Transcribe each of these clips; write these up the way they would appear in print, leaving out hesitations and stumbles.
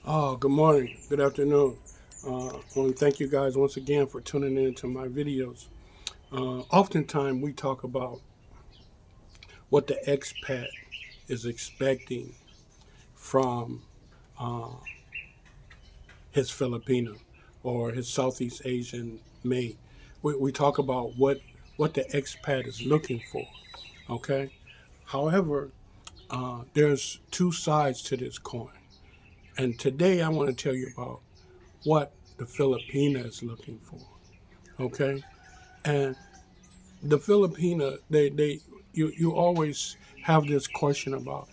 Good morning, good afternoon. I want to thank you guys once again for tuning in to my videos. Oftentimes, we talk about what the expat is expecting from uh, his Filipino or his Southeast Asian mate. We talk about what the expat is looking for, okay? However, there's two sides to this coin. And today I want to tell you about what the Filipina is looking for, okay? And the Filipina, you always have this question about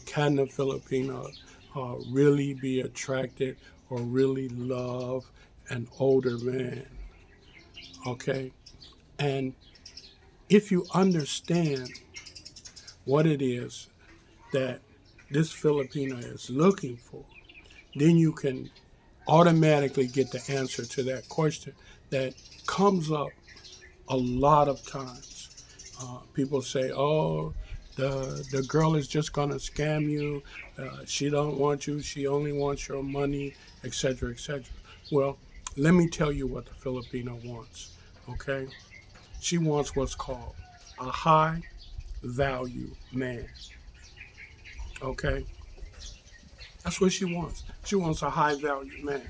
can the Filipina really be attracted or really love an older man? Okay, and if you understand what it is that this Filipina is looking for, then you can automatically get the answer to that question that comes up a lot of times. People say, "Oh, the girl is just gonna scam you. She don't want you. She only wants your money, etc., etc." Well, let me tell you what the Filipino wants. Okay, she wants what's called a high value man. Okay, that's what she wants. She wants a high value man.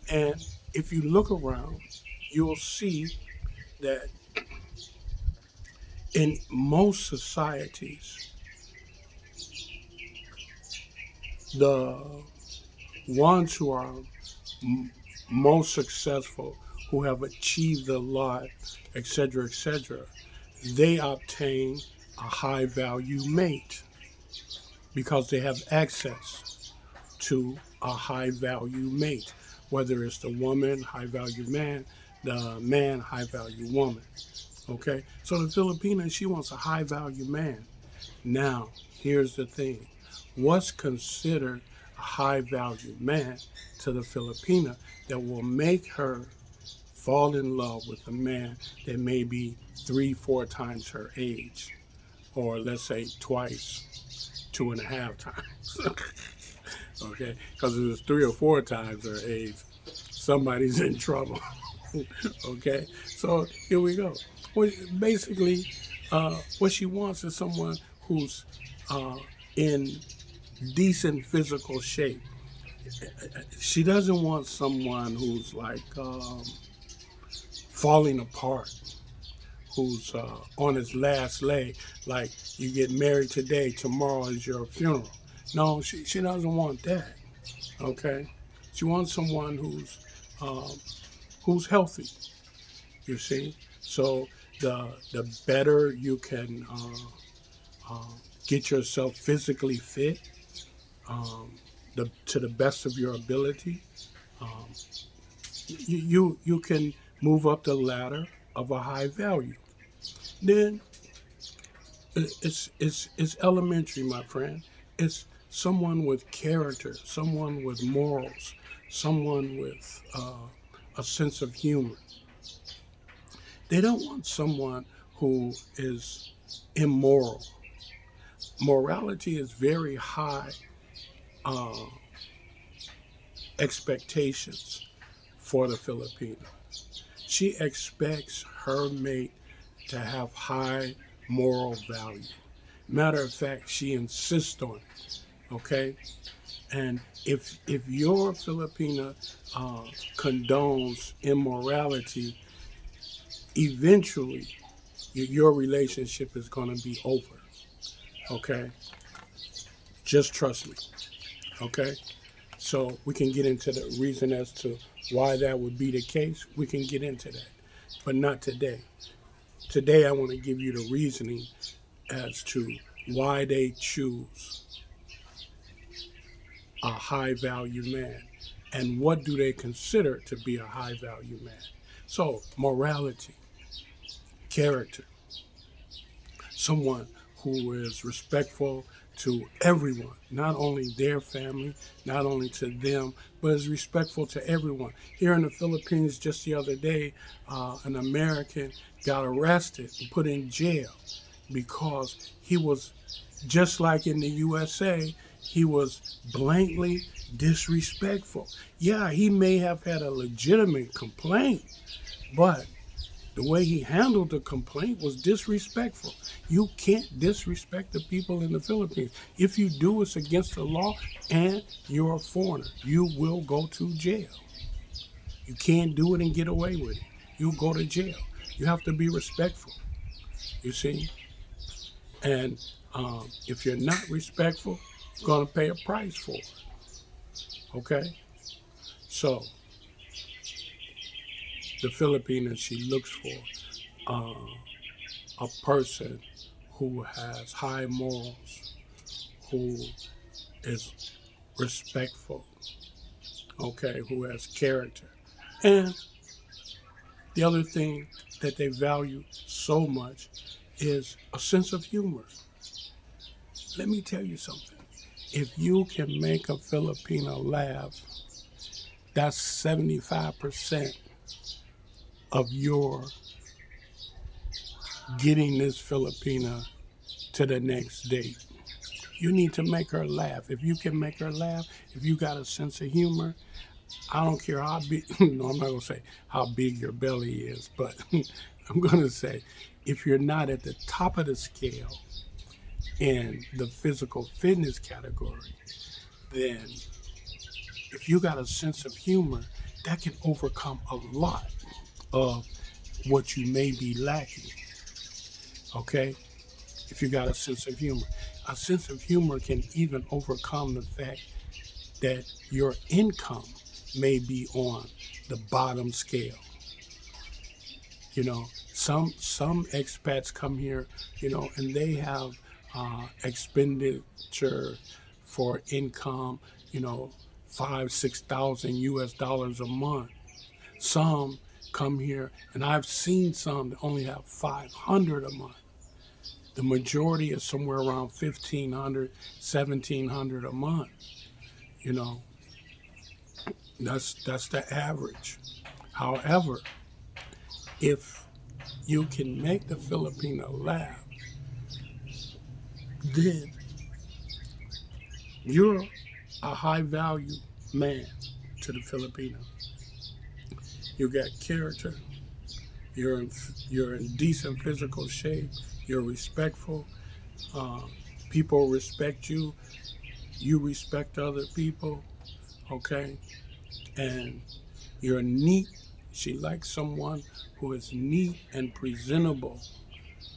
And if you look around, you'll see that in most societies, the ones who are most successful, who have achieved a lot, etc., etc., they obtain a high value mate because they have access to a high value mate, whether it's the woman, high value man, the man, high value woman. Okay, so the Filipina, she wants a high value man. Now, here's the thing, what's considered a high value man to the Filipina that will make her fall in love with a man that may be three, four times her age, or let's say twice, two and a half times. Okay, because if it's three or four times her age, somebody's in trouble. Okay, so here we go. Well, basically, what she wants is someone who's uh, in decent physical shape. She doesn't want someone who's like falling apart, who's on his last leg. Like you get married today, tomorrow is your funeral. No, she doesn't want that. Okay, she wants someone um, who's healthy. You see, so the better you can get yourself physically fit, um, to the best of your ability, um, you can move up the ladder of a high value. Then it's elementary, my friend. It's someone with character, someone with morals, someone with a sense of humor. They don't want someone who is immoral. Morality is very high uh, expectations for the Filipino. She expects her mate to have high moral value. Matter of fact, she insists on it. Okay, and if your Filipina condones immorality, eventually your relationship is going to be over. Okay, just trust me. Okay, so we can get into the reason as to why that would be the case. We can get into that, but not today. Today, I want to give you the reasoning as to why they choose a high value man and what do they consider to be a high value man. So, morality, character, someone who is respectful to everyone, not only their family, not only to them, but is respectful to everyone. Here in the Philippines, just the other day, an American got arrested and put in jail because he was, just like in the USA, He was blatantly disrespectful. Yeah, he may have had a legitimate complaint, but the way he handled the complaint was disrespectful. You can't disrespect the people in the Philippines. If you do, it's against the law and you're a foreigner. You will go to jail. You can't do it and get away with it. You'll go to jail. You have to be respectful, you see? And if you're not respectful, you're going to pay a price for it, okay? So the Filipina, she looks for a person who has high morals, who is respectful, okay, who has character. And the other thing that they value so much is a sense of humor. Let me tell you something. If you can make a Filipino laugh, that's 75% of your getting this Filipina to the next date. You need to make her laugh. If you can make her laugh, if you got a sense of humor, I don't care how big, no, I'm not going to say how big your belly is, but I'm going to say if you're not at the top of the scale in the physical fitness category, then if you got a sense of humor, that can overcome a lot of what you may be lacking, okay? If you got a sense of humor. A sense of humor can even overcome the fact that your income may be on the bottom scale. You know, some expats come here, you know, and they have expenditure for income, you know, 5,000-6,000 US dollars a month. Some come here, and I've seen some that only have 500 a month. The majority is somewhere around 1,500, 1,700 a month. You know, that's the average. However, if you can make the Filipino laugh, then you're a high value man to the Filipino. You got character. You're in decent physical shape. You're respectful. People respect you. You respect other people. Okay, and you're neat. She likes someone who is neat and presentable.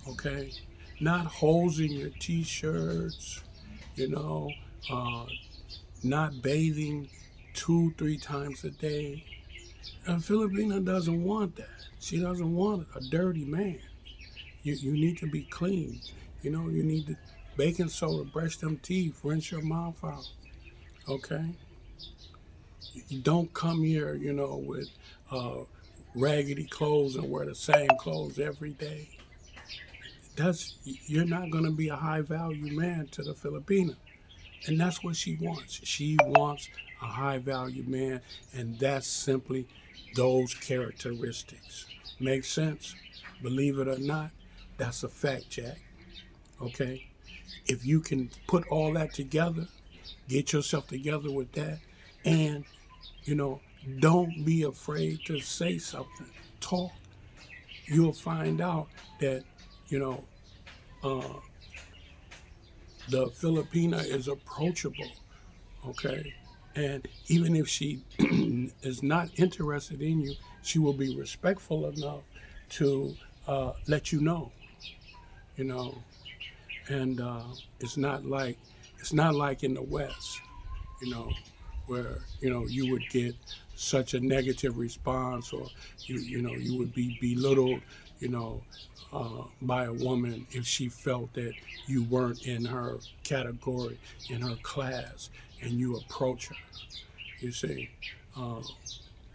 Okay, not holes in your t-shirts. You know, not bathing 2-3 times a day. A Filipina doesn't want that. She doesn't want a dirty man. You need to be clean. You know, you need to baking soda, brush them teeth, rinse your mouth out. Okay? You don't come here, you know, with raggedy clothes and wear the same clothes every day. You're not going to be a high value man to the Filipina. And that's what she wants. She wants a high value man, and that's simply those characteristics. Make sense? Believe it or not, that's a fact, Jack. Okay? If you can put all that together, get yourself together with that, and, you know, don't be afraid to say something. Talk. You'll find out that, you know, the Filipina is approachable, okay? And even if she is not interested in you, she will be respectful enough to let you know, you know. And it's not like in the West, you know, where you would get such a negative response, or you would be belittled, you know, by a woman if she felt that you weren't in her category, in her class, and you approach her. You see,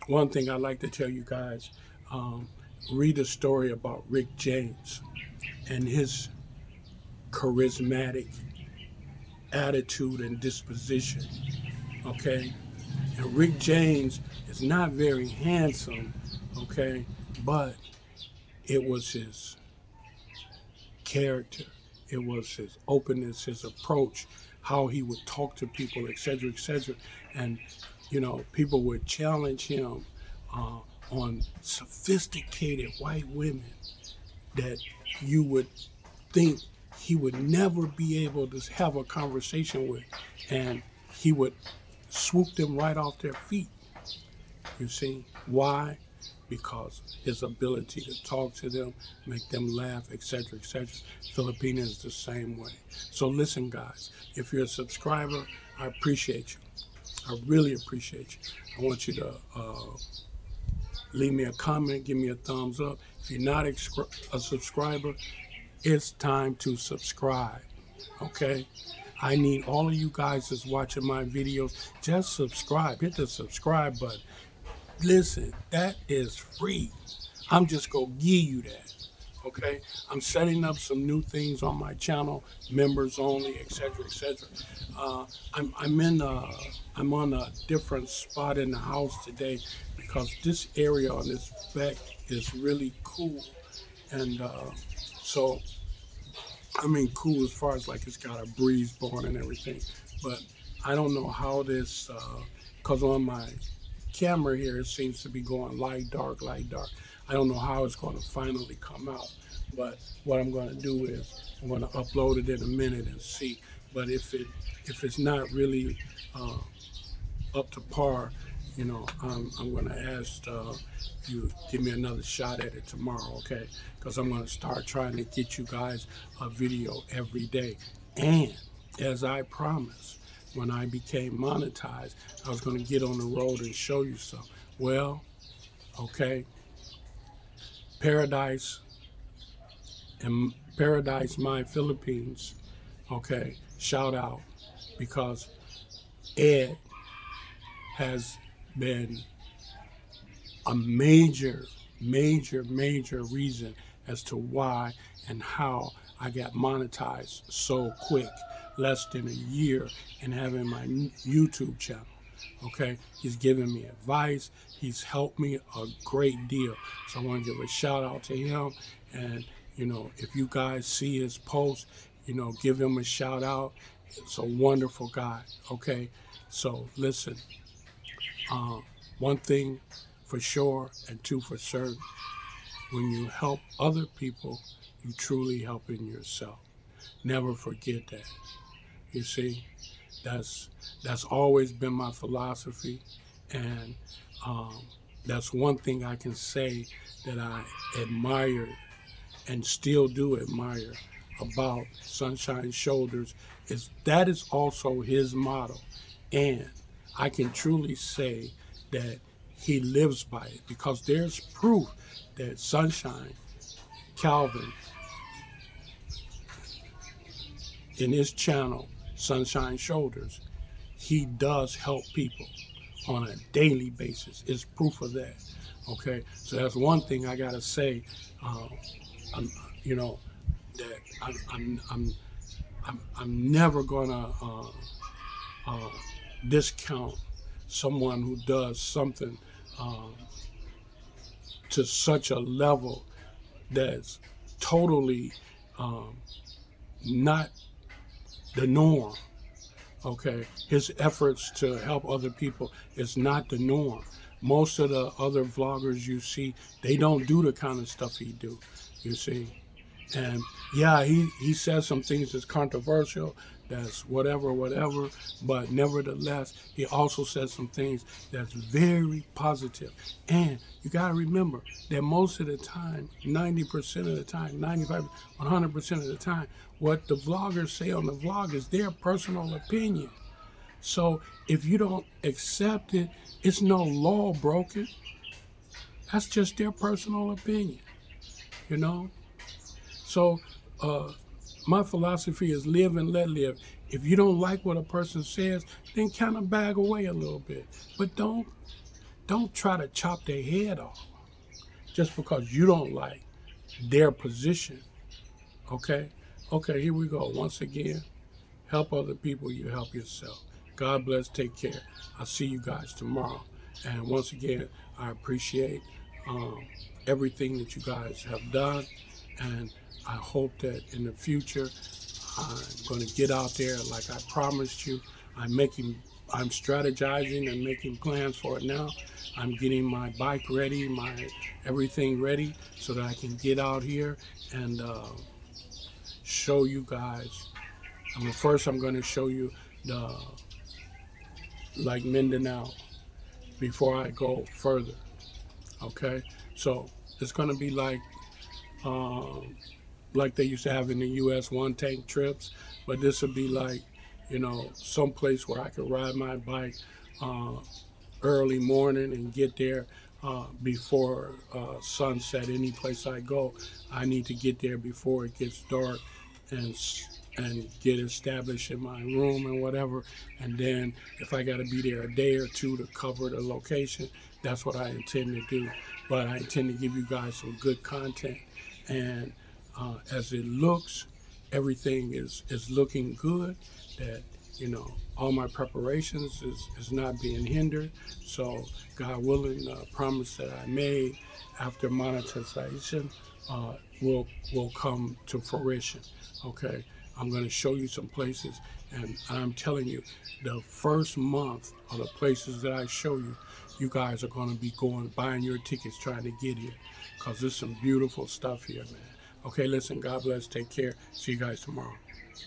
one thing I like to tell you guys, read a story about Rick James and his charismatic attitude and disposition. Okay, and Rick James is not very handsome. Okay, but it was his character, it was his openness, his approach, how he would talk to people, etc., etc. And, people would challenge him uh, on sophisticated white women that you would think he would never be able to have a conversation with. And he would swoop them right off their feet. You see? Why? Because his ability to talk to them, make them laugh, etc., etc. Filipina is the same way. So listen, guys, if you're a subscriber, I appreciate you. I really appreciate you. I want you to leave me a comment, give me a thumbs up. If you're not a subscriber, it's time to subscribe, okay? I need all of you guys that's watching my videos, just subscribe. Hit the subscribe button. Listen, that is free. I'm just going to give you that, okay? I'm setting up some new things on my channel, members only, etc., etc. I'm on a different spot in the house today because this area on this back is really cool. And so, cool as far as like it's got a breeze blowing and everything. But I don't know how this, because on my camera here, it seems to be going light, dark, light, dark. I don't know how it's going to finally come out. But what I'm going to do is I'm going to upload it in a minute and see. But if it's not really up to par, I'm going to ask you give me another shot at it tomorrow, okay? Because I'm going to start trying to get you guys a video every day. And as I promised, when I became monetized, I was going to get on the road and show you some. Well, okay, Paradise My Philippines, okay, shout out, because Ed has been a major reason as to why and how I got monetized so quick, less than a year, and having my YouTube channel. Okay, he's given me advice. He's helped me a great deal. So I want to give a shout out to him. And, if you guys see his post, give him a shout out. It's a wonderful guy. Okay, so listen, one thing for sure and two for certain, when you help other people, you truly helping yourself. Never forget that. You see, that's always been my philosophy, and that's one thing I can say that I admire and still do admire about Sunshine Shoulders, is that is also his motto. And I can truly say that he lives by it, because there's proof that Sunshine, Calvin, in his channel, Sunshine Shoulders, he does help people on a daily basis. It's proof of that. Okay, so that's one thing I gotta say. That I'm never gonna discount someone who does something to such a level that's totally not the norm. Okay, his efforts to help other people is not the norm. Most of the other vloggers you see, they don't do the kind of stuff he do. You see, and yeah, he says some things that's controversial, that's whatever, but nevertheless, he also says some things that's very positive. And you got to remember that most of the time, 90% of the time, 95, 100% of the time, what the vloggers say on the vlog is their personal opinion. So if you don't accept it, it's no law broken. That's just their personal opinion, So my philosophy is live and let live. If you don't like what a person says, then kind of back away a little bit. But don't try to chop their head off just because you don't like their position. Okay? Okay, here we go. Once again, help other people, you help yourself. God bless, take care. I'll see you guys tomorrow. And once again, I appreciate everything that you guys have done. And I hope that in the future, I'm going to get out there like I promised you. I'm strategizing and making plans for it now. I'm getting my bike ready, my everything ready so that I can get out here and show you guys. First, I'm going to show you the like Mindanao before I go further. Okay, so it's going to be like they used to have in the U.S. one tank trips, but this would be like, some place where I could ride my bike uh, early morning and get there before sunset. Any place I go, I need to get there before it gets dark and get established in my room and whatever. And then if I got to be there a day or two to cover the location, that's what I intend to do. But I intend to give you guys some good content. And as it looks, everything is looking good. That all my preparations is not being hindered. So God willing, promise that I made after monetization will come to fruition. Okay, I'm going to show you some places, and I'm telling you, the first month of the places that I show you, you guys are going to be buying your tickets, trying to get here, because there's some beautiful stuff here, man. Okay, listen, God bless, take care. See you guys tomorrow.